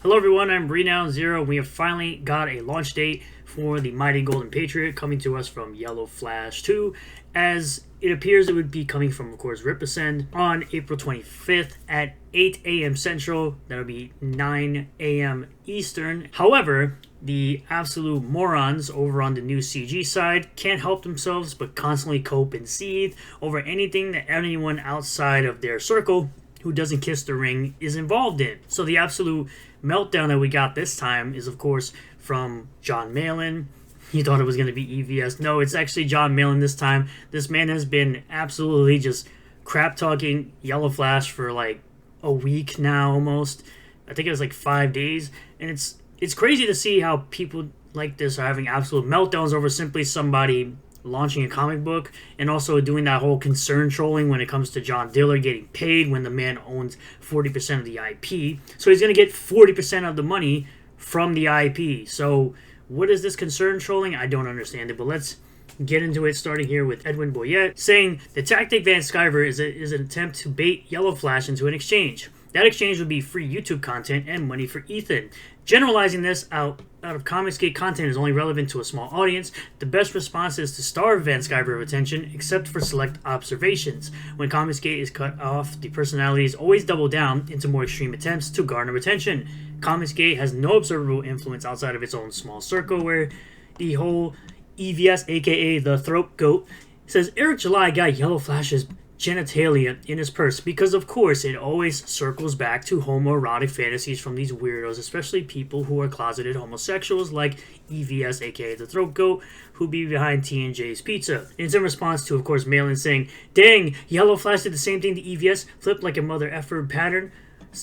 Hello everyone, I'm Renown Zero. We have finally got a launch date for the Mighty Golden Patriot coming to us from YellowFlash 2, as it appears it would be coming from, of course, Ripascend on April 25th at 8 a.m. Central. That'll be 9 a.m. Eastern. However, the absolute morons over on the new CG side can't help themselves but constantly cope and seethe over anything that anyone outside of their circle who doesn't kiss the ring is involved in. So the absolute meltdown that we got this time is, of course, from John Malin. He thought it was going to be EVS. No, it's actually John Malin this time. This man has been absolutely just crap-talking YellowFlash for like a week now almost. I think it was like 5 days. And it's crazy to see how people like this are having absolute meltdowns over simply somebody launching a comic book, and also doing that whole concern trolling when it comes to John Diller getting paid when the man owns 40% of the IP. So he's going to get 40% of the money from the IP. So what is this concern trolling? I don't understand it, but let's get into it, starting here with Edwin Boyette saying the tactic Van Sciver is an attempt to bait YellowFlash into an exchange. That exchange would be free YouTube content and money for Ethan. Generalizing this out of Comicsgate content is only relevant to a small audience. The best response is to starve Van Sciver of attention, except for select observations. When Comicsgate is cut off, the personalities always double down into more extreme attempts to garner attention. Comicsgate has no observable influence outside of its own small circle, where the whole EVS, aka the throat goat, says Eric July got YellowFlash's genitalia in his purse, because of course it always circles back to homoerotic fantasies from these weirdos, especially people who are closeted homosexuals like EVS, aka the throat goat, who be behind T&J's Pizza. It's in response to, of course, Malin saying, dang, YellowFlash did the same thing to EVS, flipped like a mother effer pattern.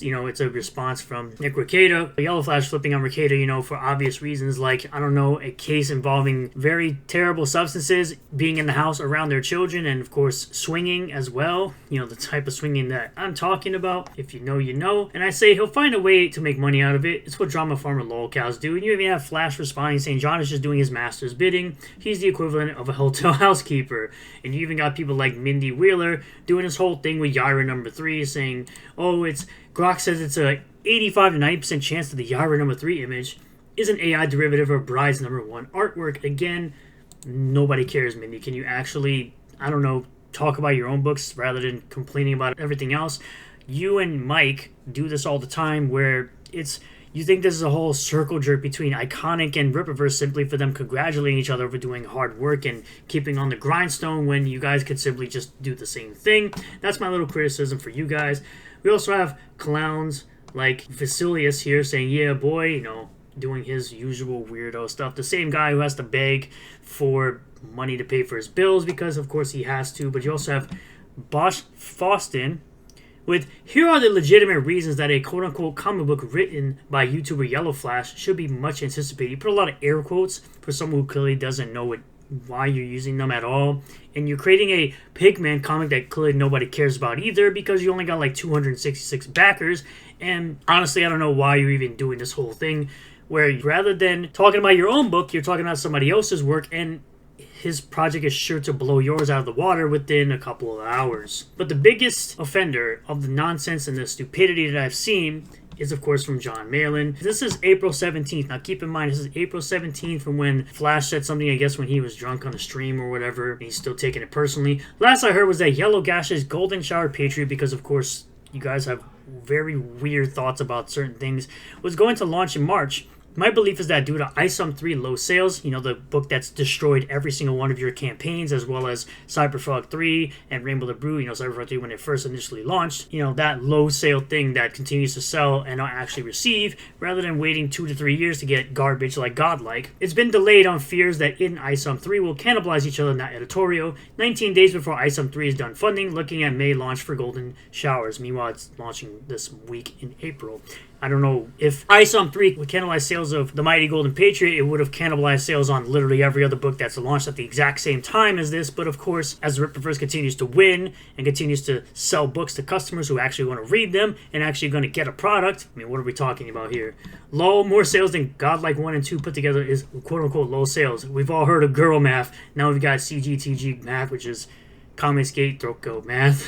You know, it's a response from Nick Rekieta. YellowFlash flipping on Rekieta, you know, for obvious reasons, like, I don't know, a case involving very terrible substances, being in the house around their children, and of course, swinging as well. You know, the type of swinging that I'm talking about. If you know, you know. And I say he'll find a way to make money out of it. It's what drama farmer lolcows do. And you even have Flash responding saying John is just doing his master's bidding. He's the equivalent of a hotel housekeeper. And you even got people like Mindy Wheeler doing this whole thing with Yara number 3, saying, oh, Grok says it's a 85 to 90% chance that the Yara number 3 image is an AI derivative of Bride's number 1 artwork. Again, nobody cares, Mindy. Can you actually, I don't know, talk about your own books rather than complaining about everything else? You and Mike do this all the time, where you think this is a whole circle jerk between Iconic and Rippaverse simply for them congratulating each other for doing hard work and keeping on the grindstone when you guys could simply just do the same thing. That's my little criticism for you guys. We also have clowns like Vasilius here saying, yeah, boy, you know, doing his usual weirdo stuff. The same guy who has to beg for money to pay for his bills because, of course, he has to. But you also have Bosch Faustin with, here are the legitimate reasons that a quote-unquote comic book written by YouTuber YellowFlash should be much anticipated. You put a lot of air quotes for someone who clearly doesn't know why you're using them at all. And you're creating a Pigman comic that clearly nobody cares about either, because you only got like 266 backers. And honestly, I don't know why you're even doing this whole thing, where rather than talking about your own book, you're talking about somebody else's work, and his project is sure to blow yours out of the water within a couple of hours. But the biggest offender of the nonsense and the stupidity that I've seen is, of course, from John Malin. This is April 17th. Now, keep in mind, this is April 17th from when Flash said something, I guess, when he was drunk on a stream or whatever, and he's still taking it personally. Last I heard was that Yellow Gash's Golden Shower Patriot, because, of course, you guys have very weird thoughts about certain things, was going to launch in March. My belief is that due to ISOM 3 low sales, you know, the book that's destroyed every single one of your campaigns, as well as Cyberfrog 3 and Rainbow the Brew, you know, Cyberfrog 3 when it first initially launched, you know, that low sale thing that continues to sell and not actually receive, rather than waiting 2 to 3 years to get garbage like Godlike. It's been delayed on fears that in ISOM 3 will cannibalize each other in that editorial. 19 days before ISOM 3 is done funding, looking at May launch for Golden Showers. Meanwhile, it's launching this week in April. I don't know, if ISOM 3 would cannibalize sales of The Mighty Golden Patriot, it would have cannibalized sales on literally every other book that's launched at the exact same time as this. But of course, as the Rippaverse continues to win and continues to sell books to customers who actually want to read them and actually going to get a product, I mean, what are we talking about here? Low, more sales than Godlike 1 and 2 put together is quote-unquote low sales. We've all heard of girl math. Now we've got CGTG math, which is Comicsgate throat goat math.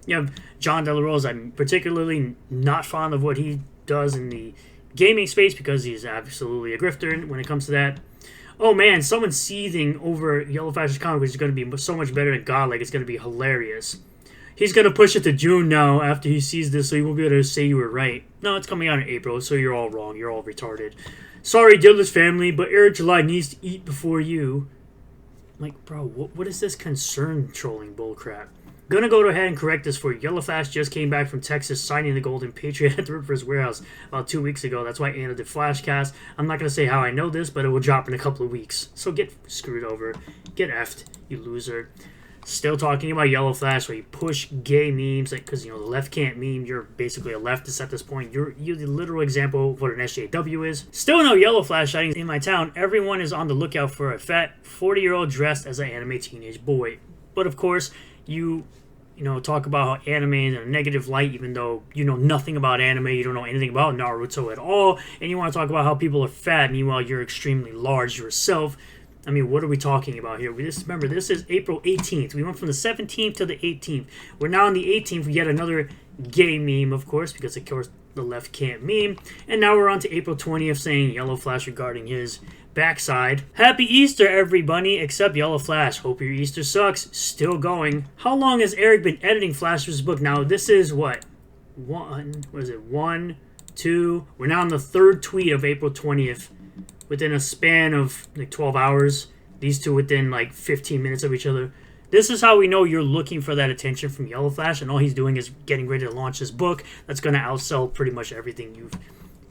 You have John De La Rose. I'm particularly not fond of what he does in the gaming space because he's absolutely a grifter when it comes to that. Oh man, someone's seething over YellowFlash's comic, which is going to be so much better than Godlike. It's going to be hilarious. He's going to push it to June now after he sees this, so he won't be able to say you were right. No, it's coming out in April, so you're all wrong. You're all retarded. Sorry, Diller's family, but Eric July needs to eat before you. I'm like, bro, what is this concern trolling bullcrap? Gonna go ahead and correct this for you. YellowFlash just came back from Texas signing the Golden Patriot at the Ripper's Warehouse about 2 weeks ago. That's why Anna did Flashcast. I'm not gonna say how I know this, but it will drop in a couple of weeks. So get screwed over. Get effed, you loser. Still talking about YellowFlash, where you push gay memes, because, like, the left can't meme. You're basically a leftist at this point. You're the literal example of what an SJW is. Still no YellowFlash sightings in my town. Everyone is on the lookout for a fat 40-year-old dressed as an anime teenage boy. But of course, you talk about how anime is in a negative light, even though you know nothing about anime, you don't know anything about Naruto at all, and you want to talk about how people are fat, meanwhile you're extremely large yourself. I mean, what are we talking about here? Remember, this is April 18th. We went from the 17th to the 18th. We're now on the 18th. We get another gay meme, of course, because, of course, the left can't meme. And now we're on to April 20th saying YellowFlash regarding his backside. Happy Easter, everybody, except YellowFlash. Hope your Easter sucks. Still going. How long has Eric been editing Flash's book? Now, this is what? One, two. We're now on the third tweet of April 20th. Within a span of like 12 hours, these two within like 15 minutes of each other. This is how we know you're looking for that attention from YellowFlash, and all he's doing is getting ready to launch his book that's going to outsell pretty much everything you've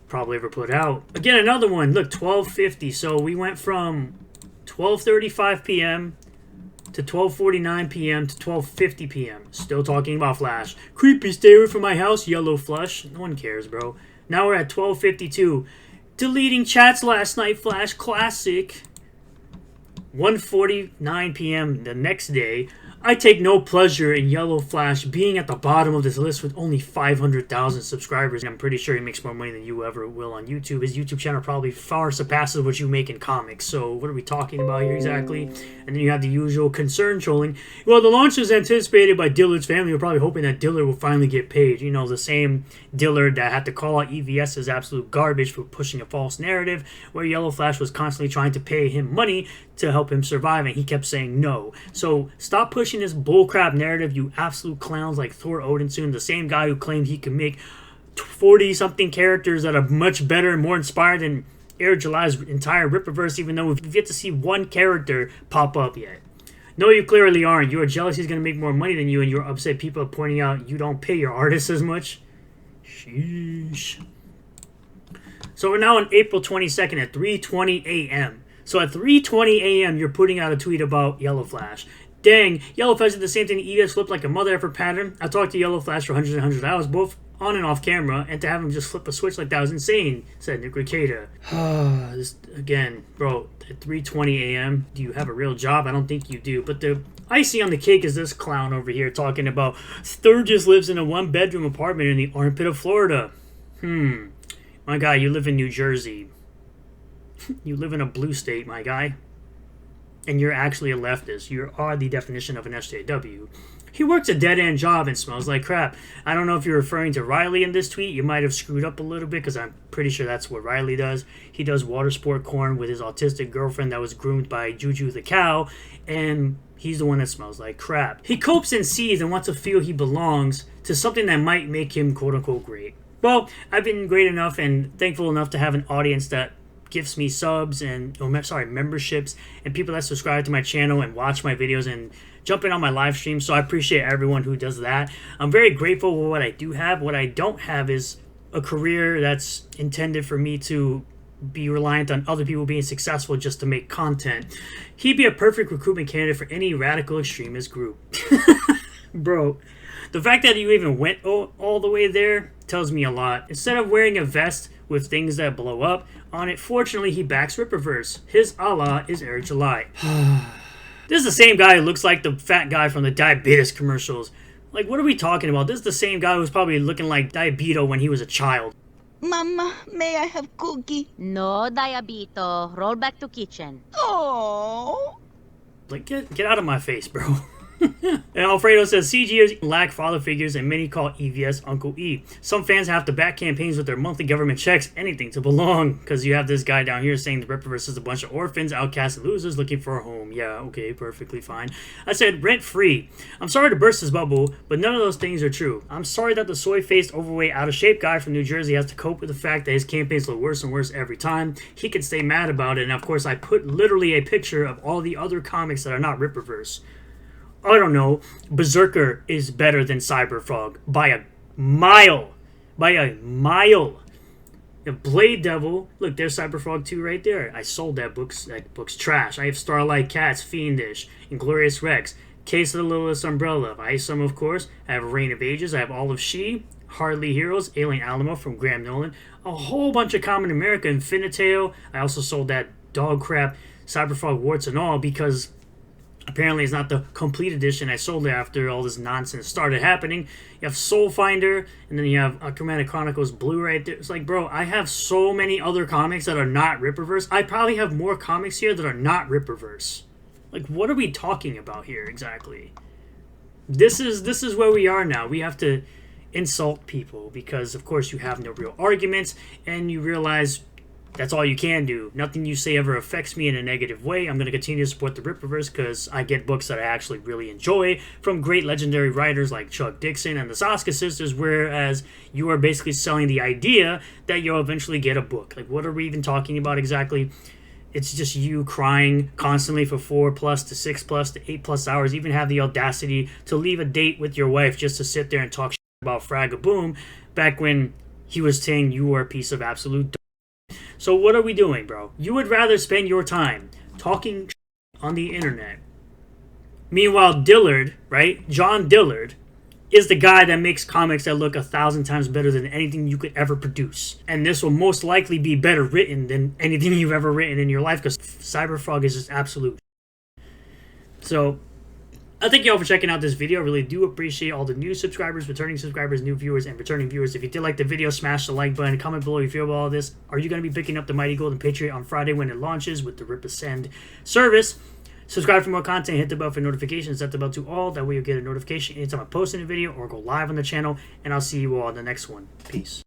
probably ever put out. Again, another one. Look, 12:50. So we went from 12:35 p.m. to 12:49 p.m. to 12:50 p.m. Still talking about Flash. Creepy, stay away from my house, YellowFlash. No one cares, bro. Now we're at 12:52. Deleting chats last night, Flash classic. 1:49 p.m. the next day. I take no pleasure in YellowFlash being at the bottom of this list with only 500,000 subscribers. I'm pretty sure he makes more money than you ever will on YouTube. His YouTube channel probably far surpasses what you make in comics. So what are we talking about here exactly? And then you have the usual concern trolling. Well, the launch is anticipated by Dillard's family. We're probably hoping that Dillard will finally get paid. You know, the same Dillard that had to call out EVS as absolute garbage for pushing a false narrative, where YellowFlash was constantly trying to pay him money to help him survive, and he kept saying no. So stop pushing this bullcrap narrative, you absolute clowns like Thor Odinson, the same guy who claimed he could make 40-something characters that are much better and more inspired than Eric July's entire Ripperverse, even though we've yet to see one character pop up yet. No, you clearly aren't. You are jealous he's going to make more money than you, and you're upset people are pointing out you don't pay your artists as much. Sheesh. So we're now on April 22nd at 3:20 a.m. So at 3:20 a.m., you're putting out a tweet about YellowFlash. Dang, YellowFlash did the same thing to EVS flipped like a mother effort pattern. I talked to YellowFlash for hundreds and hundreds of hours, both on and off camera, and to have him just flip a switch like that was insane, said Nick Ricada. This, again, bro, at 3:20 a.m., do you have a real job? I don't think you do. But the icing on the cake is this clown over here talking about Sturgis lives in a one-bedroom apartment in the armpit of Florida. My guy, you live in New Jersey. You live in a blue state, my guy. And you're actually a leftist. You are the definition of an SJW. He works a dead-end job and smells like crap. I don't know if you're referring to Riley in this tweet. You might have screwed up a little bit, because I'm pretty sure that's what Riley does. He does water sport corn with his autistic girlfriend that was groomed by Juju the cow, and he's the one that smells like crap. He copes and sees and wants to feel he belongs to something that might make him quote-unquote great. Well, I've been great enough and thankful enough to have an audience that gives me subs and memberships, and people that subscribe to my channel and watch my videos and jump in on my live stream. So I appreciate everyone who does that. I'm very grateful for what I do have. What I don't have is a career that's intended for me to be reliant on other people being successful just to make content. He'd be a perfect recruitment candidate for any radical extremist group. Bro, the fact that you even went all the way there tells me a lot. Instead of wearing a vest with things that blow up on it, fortunately he backs Ripperverse. His Allah is Eric July. This is the same guy who looks like the fat guy from the diabetes commercials. Like, what are we talking about? This is the same guy who was probably looking like Diabito when he was a child. Mama, may I have cookie? No, Diabito. Roll back to kitchen. Oh. Like, get out of my face, bro. And Alfredo says, CGers lack father figures and many call EVS Uncle E. Some fans have to back campaigns with their monthly government checks, anything to belong. Because you have this guy down here saying the Rippaverse is a bunch of orphans, outcasts, and losers looking for a home. Yeah, okay, perfectly fine. I said, rent free. I'm sorry to burst his bubble, but none of those things are true. I'm sorry that the soy-faced, overweight, out-of-shape guy from New Jersey has to cope with the fact that his campaigns look worse and worse every time. He can stay mad about it, and of course I put literally a picture of all the other comics that are not Rippaverse. I don't know, Berserker is better than Cyberfrog by a mile. By a mile. The Blade Devil, look, there's Cyberfrog 2 right there. I sold that book's trash. I have Starlight Cats, Fiendish, Inglorious Rex, Case of the Littlest Umbrella, Isom, of course. I have Reign of Ages, I have All of She, Hardly Heroes, Alien Alamo from Graham Nolan, a whole bunch of Common America, Infinitail. I also sold that dog crap Cyberfrog Warts and All because apparently it's not the complete edition. I sold it after all this nonsense started happening. You have Soul Finder, and then you have Chromatic Chronicles Blue right there. It's like, bro, I have so many other comics that are not Rippaverse. I probably have more comics here that are not Rippaverse. Like, what are we talking about here exactly? This is where we are now. We have to insult people because, of course, you have no real arguments, and you realize that's all you can do. Nothing you say ever affects me in a negative way. I'm going to continue to support the Rippaverse because I get books that I actually really enjoy from great legendary writers like Chuck Dixon and the Saska Sisters, whereas you are basically selling the idea that you'll eventually get a book. Like, what are we even talking about exactly? It's just you crying constantly for 4+ to 6+ to 8+ hours, even have the audacity to leave a date with your wife just to sit there and talk shit about Fragaboom back when he was saying you were a piece of absolute. So what are we doing, bro? You would rather spend your time talking on the internet. Meanwhile, Dillard, right? John Dillard is the guy that makes comics that look 1,000 times better than anything you could ever produce. And this will most likely be better written than anything you've ever written in your life because Cyberfrog is just absolute. So I thank you all for checking out this video. I really do appreciate all the new subscribers, returning subscribers, new viewers, and returning viewers. If you did like the video, smash the like button. Comment below how you feel about all this. Are you going to be picking up the Mighty Golden Patriot on Friday when it launches with the Rip Ascend service? Subscribe for more content. Hit the bell for notifications. Set the bell to all. That way you'll get a notification anytime I post a new video or go live on the channel. And I'll see you all in the next one. Peace.